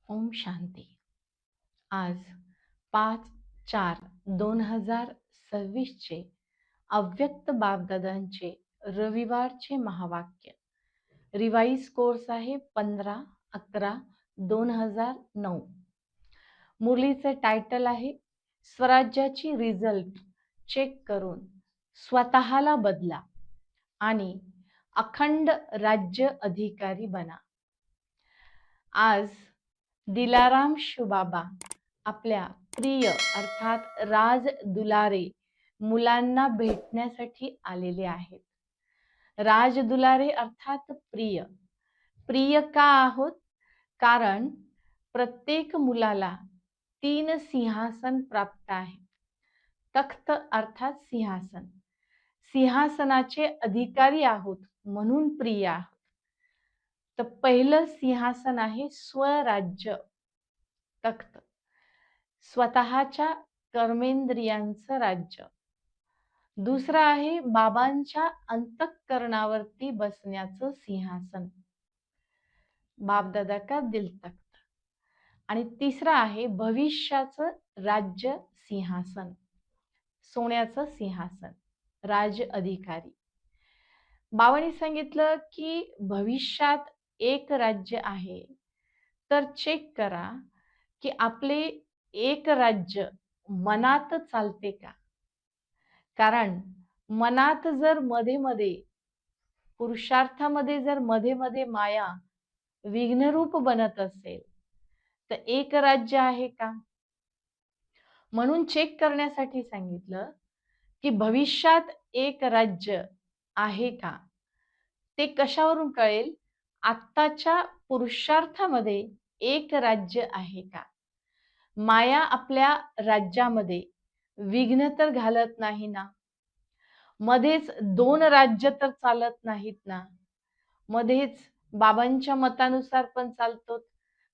ओम शांती. आज 5/4/2026 चे अव्यक्त बापदादांचे रविवारचे महावाक्य. रिवाइज कोर्स आहे 15/11/2009. मुरलीचे टायटल आहे स्वराज्याची रिझल्ट चेक करून स्वतःला बदला आणि अखंड राज्य अधिकारी बना. आज दिलाराम शिवबाबा आपल्या प्रिय अर्थात राज दुलारे मुलांना भेटण्यासाठी आलेले आहेत. राज दुलारे अर्थात प्रिय. प्रिय का आहोत? कारण प्रत्येक मुलाला 3 सिंहासन प्राप्त आहे. तख्त अर्थात सिंहासन. सिंहासनाचे अधिकारी आहोत म्हणून प्रिय आहोत. तर पहिलं सिंहासन आहे स्वराज्य तख्त, स्वतःच्या कर्मेंद्रियांचं राज्य. दुसरं आहे बाबांच्या अंतःकरणावरती बसण्याचं सिंहासन, बापदादा का दिल तख्त. आणि तिसरं आहे भविष्याचं राज्य सिंहासन, सोन्याचं सिंहासन, राज अधिकारी. बाबांनी सांगितलं की भविष्यात एक राज्य आहे, तर चेक करा की आपले एक राज्य मनात चालते का. कारण मनात जर मध्ये मध्ये पुरुषार्थामध्ये जर मध्ये मध्ये माया विघ्नरूप बनत असेल तर एक राज्य आहे का. म्हणून चेक करण्यासाठी सांगितलं की भविष्यात एक राज्य आहे का. ते कशावरून कळेल? आत्ताच्या पुरुषार्थामध्ये एक राज्य आहे का. माया आपल्या राज्यामध्ये विघ्न तर घालत नाही ना. मध्येच 2 राज्य तर चालत नाहीत ना. मध्येच बाबांच्या मतानुसार पण चालतो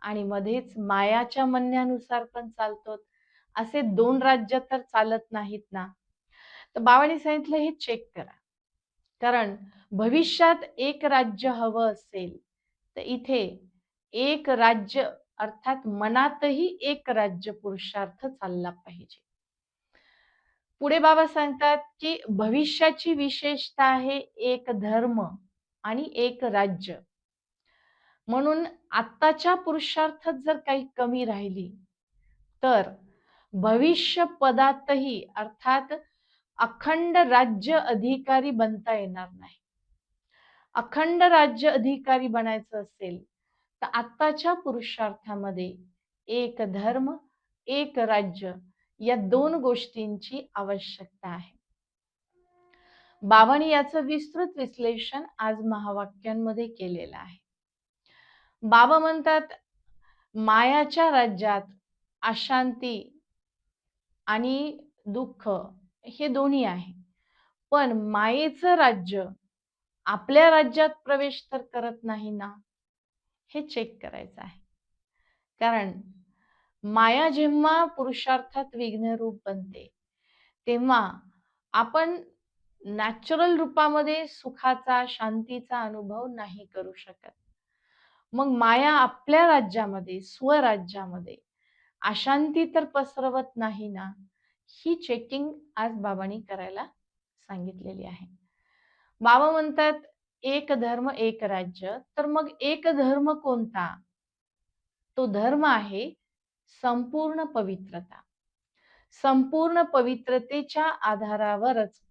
आणि मध्येच मायाच्या म्हणण्यानुसार पण चालतो. असे 2 राज्य तर चालत नाहीत ना. तर बाबांनी सांगितलं हे चेक करा. कारण भविष्यात एक राज्य हवं असेल तर इथे एक राज्य अर्थात मनातही एक राज्य पुरुषार्थ चालला पाहिजे. पुढे बाबा सांगतात की भविष्याची विशेषता आहे एक धर्म आणि एक राज्य. म्हणून आत्ताच्या पुरुषार्थात जर काही कमी राहिली तर भविष्य पदातही अर्थात अखंड राज्य अधिकारी बनता येणार नाही. अखंड राज्य अधिकारी बनायचं असेल तर आत्ताच्या पुरुषार्थामध्ये एक धर्म एक राज्य या 2 गोष्टींची आवश्यकता आहे. बाबांनी याचं विस्तृत विश्लेषण आज महावाक्यांमध्ये केलेलं आहे. बाबा म्हणतात मायाच्या राज्यात अशांती आणि दुःख हे दोन्ही आहे. पण मायेचं राज्य आपल्या राज्यात प्रवेश तर करत नाही ना. हे चेक करायचं आहे. कारण माया जेव्हा पुरुषार्थात विघ्नरूप बनते तेव्हा आपण नॅचरल रूपामध्ये सुखाचा शांतीचा अनुभव नाही करू शकत. मग माया आपल्या राज्यामध्ये स्वराज्यामध्ये अशांती तर पसरवत नाही ना. ही चेकिंग आज बाबांनी करायला सांगितलेली आहे. बाबा म्हणतात एक धर्म एक राज्य. तर मग एक धर्म कोणता? तो धर्म आहे संपूर्ण पवित्रता. संपूर्ण पवित्रतेच्या आधारावरच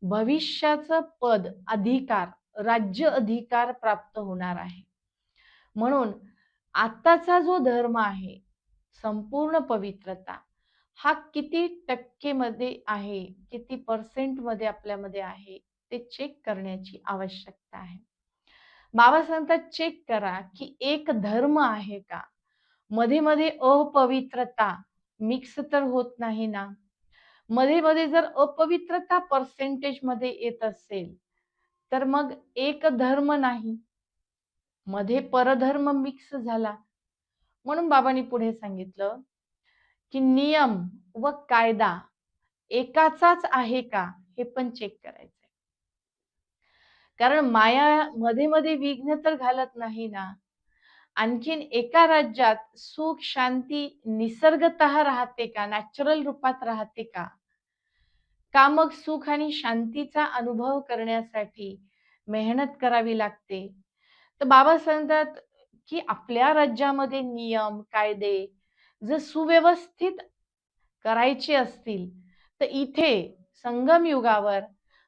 भविष्याचं पद अधिकार राज्य अधिकार प्राप्त होणार आहे. म्हणून आत्ताचा जो धर्म आहे संपूर्ण पवित्रता हा किती टक्केमध्ये आहे, किती पर्सेंटमध्ये आपल्यामध्ये आहे ते चेक करण्याची आवश्यकता आहे. बाबा सांगतात चेक करा की एक धर्म आहे का. मध्ये मध्ये अपवित्रता मिक्स तर होत नाही ना. मध्ये मध्ये जर अपवित्रता पर्सेंटेज मध्ये येत असेल तर मग एक धर्म नाही, मध्ये परधर्म मिक्स झाला. म्हणून बाबांनी पुढे सांगितलं की नियम व कायदा एकाचाच आहे का हे पण चेक करायचंय. कारण माया मध्ये मध्ये विघ्न तर घालत नाही ना. आणखीन एका राज्यात सुख शांती निसर्गतः राहते का, नॅचरल रूपात राहते का? का मग सुख आणि शांतीचा अनुभव करण्यासाठी मेहनत करावी लागते? तर बाबा सांगतात, की आपल्या राज्यामध्ये नियम, कायदे जर सुव्यवस्थित करायचे असतील, तर इथे संगम युगावर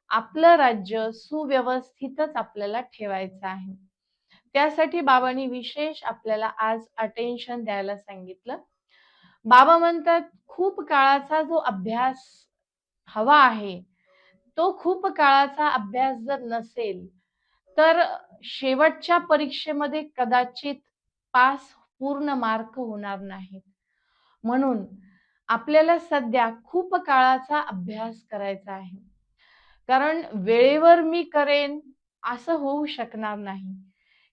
आपलं राज्य सुव्यवस्थितच आपल्याला ठेवायचं आहे. त्यासाठी बाबांनी विशेष आपल्याला आज अटेन्शन द्यायला सांगितलं. बाबा म्हणतात, खूप काळाचा जो अभ्यास हवा आहे, तो खूप काळाचा अभ्यास जर नसेल, तर शेवटच्या परीक्षेमध्ये कदाचित पास पूर्ण मार्क होणार नाहीत. म्हणून आपल्याला सध्या खूप काळाचा अभ्यास करायचा आहे. कारण वेळेवर मी करेन असं होऊ शकणार नाही,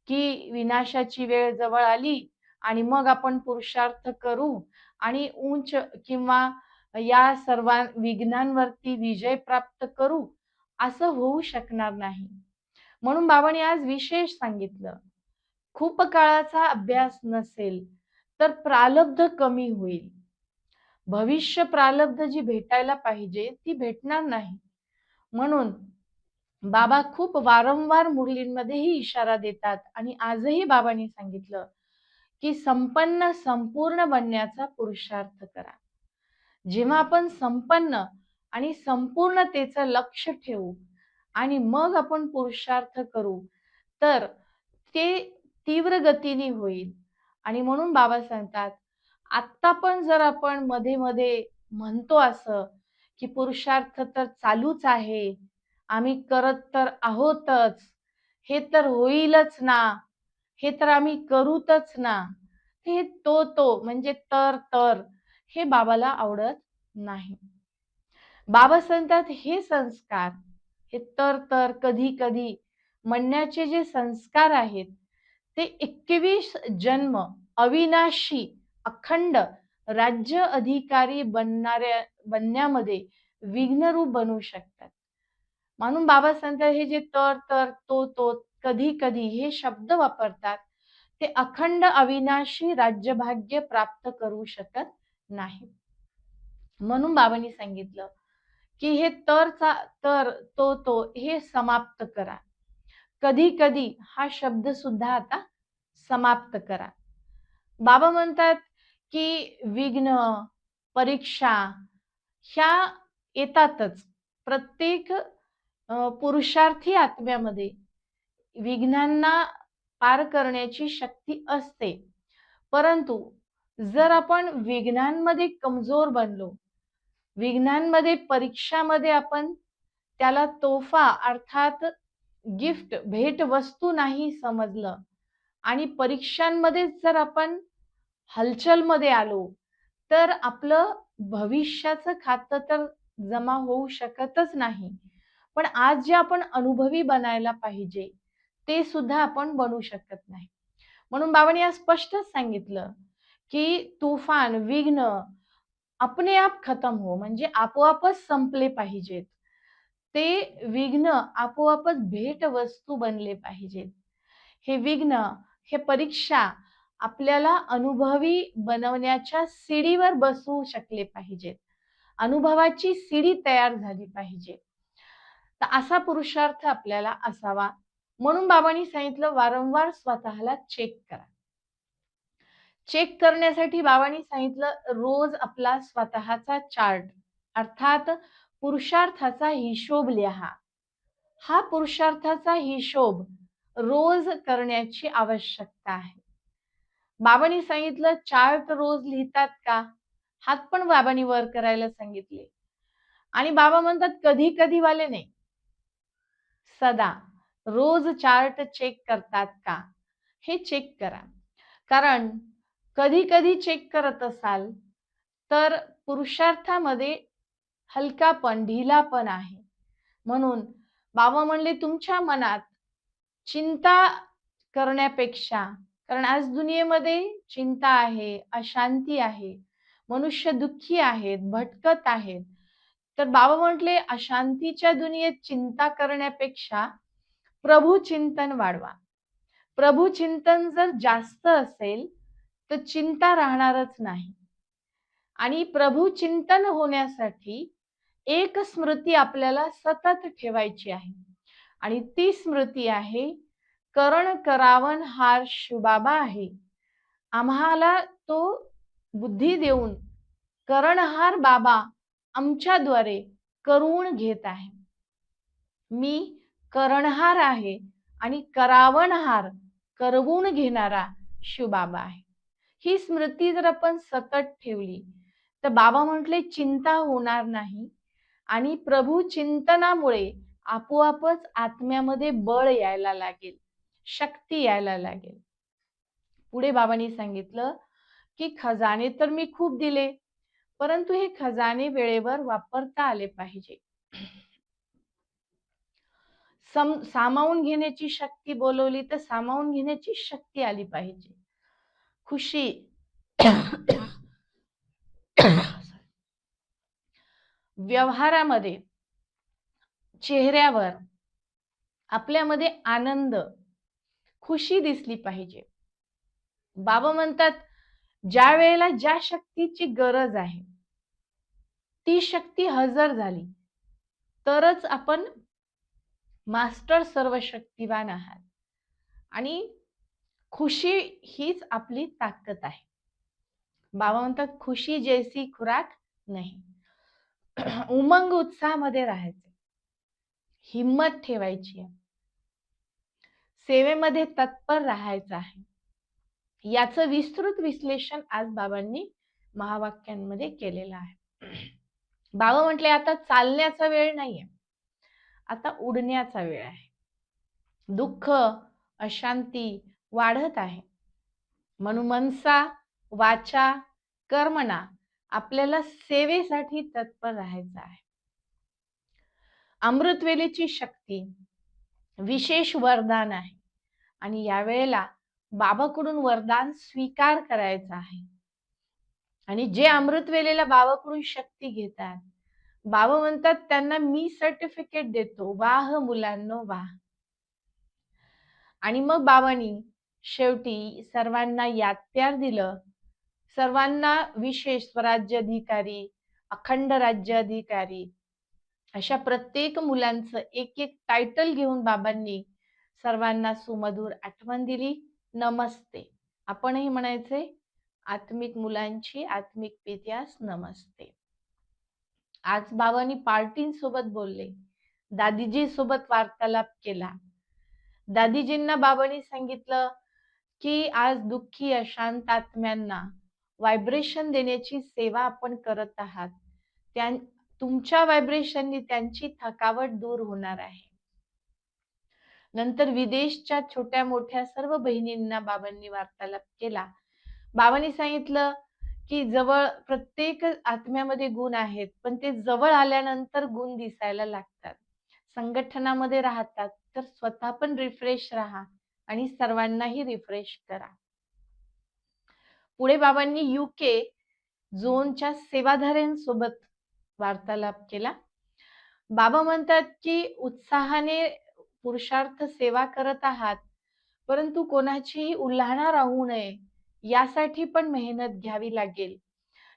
की विनाशाची वेळ जवळ आली आणि मग आपण पुरुषार्थ करू आणि उंच किंवा या सर्व विघ्नांवरती विजय प्राप्त करू, असं होऊ शकणार नाही. म्हणून बाबांनी आज विशेष सांगितलं, खूप काळाचा अभ्यास नसेल, तर प्रारब्ध कमी होईल. भविष्य प्रारब्ध जी भेटायला पाहिजे, ती भेटणार नाही. म्हणून बाबा खूप वारंवार मुरलींमध्येही इशारा देतात आणि आजही बाबांनी सांगितलं, की संपन्न संपूर्ण बनण्याचा पुरुषार्थ करा. जेव्हा आपण संपन्न आणि संपूर्णतेचं लक्ष ठेवू आणि मग आपण पुरुषार्थ करू, तर ते तीव्र गतीने होईल. आणि म्हणून बाबा सांगतात, आत्ता पण जर आपण मध्ये-मध्ये म्हणतो असं, की पुरुषार्थ तर चालूच आहे, आम्ही करत तर आहोतच, हे तर होईलच ना, हे तर आम्ही करूतच ना. हे म्हणजे तर हे बाबाला आवडत नाही. बाबा सांगतात हे संस्कार, हे तर कधी-कधी म्हणण्याचे जे संस्कार आहेत, ते 21 जन्म अविनाशी अखंड राज्य अधिकारी बनण्यामध्ये विघ्नरूप बनू शकतात. म्हणून बाबा सांगतात हे जे तो, कधी-कधी हे शब्द वापरतात, ते अखंड अविनाशी राज्यभाग्य प्राप्त करू शकत नाही. म्हणून बाबांनी सांगितलं, की हे तर, तो हे समाप्त करा. कधी-कधी हा शब्द सुद्धा आता समाप्त करा. बाबा म्हणतात, की विघ्न, परीक्षा ह्या येतातच. प्रत्येक पुरुषार्थी आत्म्यामध्ये विघ्नांना पार करण्याची शक्ती असते. परंतु जर आपण विघ्नांमध्ये कमजोर बनलो, विघ्नांमध्ये परीक्षामध्ये आपण त्याला तोफा अर्थात गिफ्ट भेटवस्तू नाही समजलं आणि परीक्षांमध्येच जर आपण हलचलमध्ये आलो, तर आपलं भविष्याचं खातं तर जमा होऊ शकतच नाही. पण आज जे आपण अनुभवी बनायला पाहिजे, ते सुद्धा आपण बनू शकत नाही. म्हणून बाबांनी आज स्पष्टच सांगितलं, की तुफान, विघ्न अपने आप खतम हो, म्हणजे आपोआपच संपले पाहिजेत. ते विघ्न आपोआपच भेटवस्तू बनले पाहिजेत. हे विघ्न, हे परीक्षा आपल्याला अनुभवी बनवण्याच्या सीडीवर बसवू शकले पाहिजेत. अनुभवाची सीडी तयार झाली पाहिजे. तर असा पुरुषार्थ आपल्याला असावा. म्हणून बाबांनी सांगितलं वारंवार स्वतःला चेक करा. चेक करण्यासाठी बाबांनी सांगितलं रोज आपला स्वतःचा चार्ट अर्थात पुरुषार्थाचा हिशोब लिहा. हा पुरुषार्थाचा हिशोब रोज करण्याची आवश्यकता आहे. बाबांनी सांगितलं चार्ट रोज लिहितात का? हात पण बाबांनी वर करायला सांगितले. आणि बाबा म्हणतात कधी कधी वाले नाही, सदा रोज चार्ट चेक करतात का? हे चेक करा. कारण कधी कधी चेक करत असाल तर पुरुषार्थामध्ये हलकापण, ढिलापण आहे. म्हणून बाबा म्हणले तुमच्या मनात चिंता करण्यापेक्षा, कारण आज दुनियेमध्ये चिंता आहे, अशांती आहे, मनुष्य दुःखी आहेत, भटकत आहेत. तर बाबा म्हटले अशांतीच्या दुनियेत चिंता करण्यापेक्षा प्रभू चिंतन वाढवा. प्रभू चिंतन जर जास्त असेल तर चिंता राहणारच नाही. आणि प्रभू चिंतन होण्यासाठी एक स्मृती आपल्याला सतत ठेवायची आहे. आणि ती स्मृती आहे, करण करावन हार शिवबाबा आहे. आम्हाला तो बुद्धी देऊन करणहार बाबा आमच्याद्वारे करून घेत आहे. मी करणहार आहे आणि करावणहार करवून घेणारा शिवबाबा आहे. ही स्मृती जर आपण सतत ठेवली तर बाबा म्हटले चिंता होणार नाही आणि प्रभू चिंतनामुळे आपोआपच आत्म्यामध्ये बळ यायला लागेल, शक्ती यायला लागेल. पुढे बाबांनी सांगितलं की खजाने तर मी खूप दिले, परंतु हे खजाने वेळेवर वापरता आले पाहिजे. सामावून घेण्याची शक्ती बोलवली तर सामावून घेण्याची शक्ती आली पाहिजे. खुशी व्यवहारामध्ये, चेहऱ्यावर आपल्यामध्ये आनंद, खुशी दिसली पाहिजे. बाबा म्हणतात ज्या वेळेला ज्या शक्तीची गरज आहे ती शक्ती हजर झाली तरच आपण मास्टर सर्वशक्तिवान आहात. आणि खुशी हीच आपली ताकद आहे. बाबा म्हणतात खुशी जैसी खुराक नाही. उमंग उत्साहामध्ये राहायचे, हिम्मत ठेवायची आहे, सेवेमध्ये तत्पर राहायचं आहे. याचं विस्तृत विश्लेषण आज बाबांनी महावाक्यांमध्ये केलेलं आहे. बाबा म्हटले आता चालण्याचा वेळ नाहीये, आता उडण्याचा वेळ आहे. दुःख, अशांती वाढत आहे, म्हणून मनसा वाचा कर्मणा आपल्याला सेवेसाठी तत्पर राहायचं आहे. अमृतवेलेची शक्ती विशेष वरदान आहे आणि यावेळेला बाबाकडून वरदान स्वीकार करायचं आहे. आणि जे अमृतवेलेला बाबाकडून शक्ती घेतात, बाबा म्हणतात त्यांना मी सर्टिफिकेट देतो, वाह मुलांनो वाह. आणि मग बाबांनी शेवटी सर्वांना यात्यार दिलं. सर्वांना विशेष स्वराज्य अधिकारी, अखंड राज्य अधिकारी अशा प्रत्येक मुलांचं एक एक टायटल घेऊन बाबांनी सर्वांना सुमधुर आठवण दिली. नमस्ते. आपणही म्हणायचे आत्मिक मुलांची आत्मिक पित्यास नमस्ते. आज बाबांनी पार्टींसोबत बोलले, दादीजी सोबत वार्तालाप केला. दादीजींना बाबांनी सांगितलं की आज दुःखी अशांत आत्म्यांना व्हायब्रेशन देण्याची सेवा आपण करत आहात. तुमच्या व्हायब्रेशननी त्यांची थकावट दूर होणार आहे. नंतर विदेशच्या छोट्या मोठ्या सर्व बहिणींना बाबांनी वार्तालाप केला. बाबांनी सांगितलं की जवळ प्रत्येक आत्म्यामध्ये गुण आहेत, पण ते जवळ आल्यानंतर गुण दिसायला लागतात. संघटनामध्ये राहतात तर स्वतः पण रिफ्रेश राहा आणि सर्वांनाही रिफ्रेश करा. पुढे बाबांनी UK झोनच्या सेवाधाऱ्यांसोबत वार्तालाप केला. बाबा म्हणतात की उत्साहाने पुरुषार्थ सेवा करत आहात, परंतु कोणाचीही उल्हाणा राहू नये यासाठी पण मेहनत घ्यावी लागेल.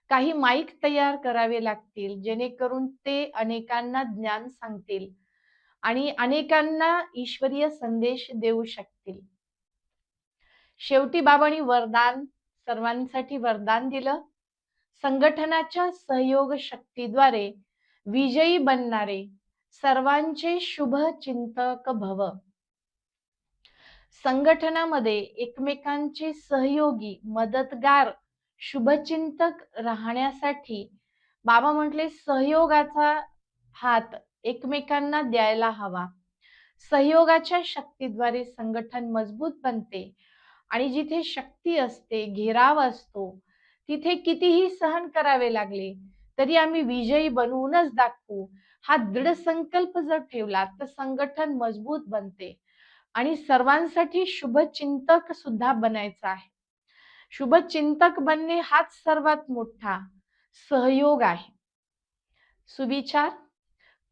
काही माईक तयार करावे लागतील जेणेकरून ते अनेकांना ज्ञान सांगतील आणि अनेकांना ईश्वरीय संदेश देऊ शकतील. शेवटी बाबांनी वरदान सर्वांसाठी वरदान दिलं. संघटनाच्या सहयोग शक्तीद्वारे विजयी बनणारे सर्वांचे शुभ चिंतक भव. संघटनामध्ये एकमेकांचे सहयोगी, मदतगार, शुभचिंतक राहण्यासाठी बाबा म्हटले सहयोगाचा हात एकमेकांना द्यायला हवा. सहयोगाच्या शक्तीद्वारे संघटन मजबूत बनते आणि जिथे शक्ती असते, घेराव असतो, तिथे कितीही सहन करावे लागले तरी आम्ही विजयी बनवूनच दाखवू हा दृढ संकल्प जर ठेवला तर संघटन मजबूत बनते आणि सर्वांसाठी शुभचिंतक सुद्धा बनायचा आहे. शुभचिंतक बनणे हाच सर्वात मोठा सहयोग आहे. सुविचार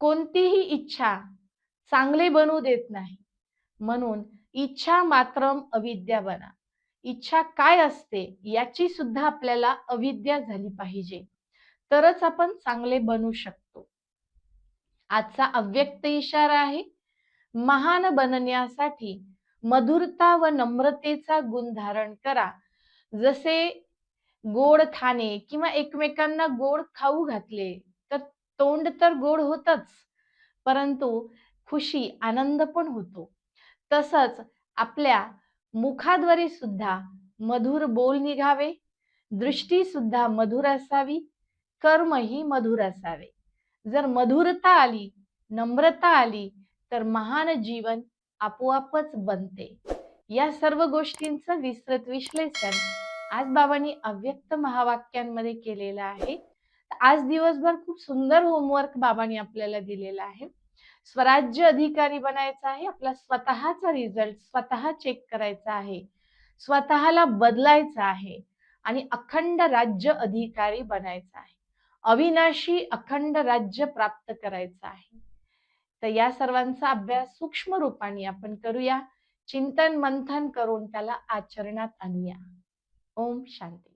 कोणतीही इच्छा चांगले बनू देत नाही, म्हणून इच्छा मात्रम अविद्या बना. इच्छा काय असते याची सुद्धा आपल्याला अविद्या झाली पाहिजे. तरच आपण चांगले बनू शकतो. आजचा अव्यक्त इशारा आहे, महान बनण्यासाठी मधुरता व नम्रतेचा गुण धारण करा. जसे गोड खाणे किंवा एकमेकांना गोड खाऊ घातले तर तोंड तर गोड होतच, परंतु खुशी, आनंद पण होतो. तसंच आपल्या मुखाद्वारे सुद्धा मधुर बोल निघावे, दृष्टी सुद्धा मधुर असावी, कर्मही मधुर असावे. जर मधुरता आली, नम्रता आली, तर महान जीवन आपोआपच बनते. या सर्व गोष्टींचं विस्तृत विश्लेषण आज बाबांनी अव्यक्त महावाक्यांमध्ये केलेलं आहे. आज दिवसभर खूप सुंदर होमवर्क बाबांनी आपल्याला दिलेला आहे. स्वराज्य अधिकारी बनायचं आहे. आपला स्वतःचा रिझल्ट स्वतः चेक करायचा आहे. स्वतःला बदलायचं आहे आणि अखंड राज्य अधिकारी बनायचं आहे. अविनाशी अखंड राज्य प्राप्त करायचं आहे. तर या सर्वांचा अभ्यास सूक्ष्म रूपाने आपण करूया. चिंतन मंथन करून त्याला आचरणात आणूया. ओम शांती.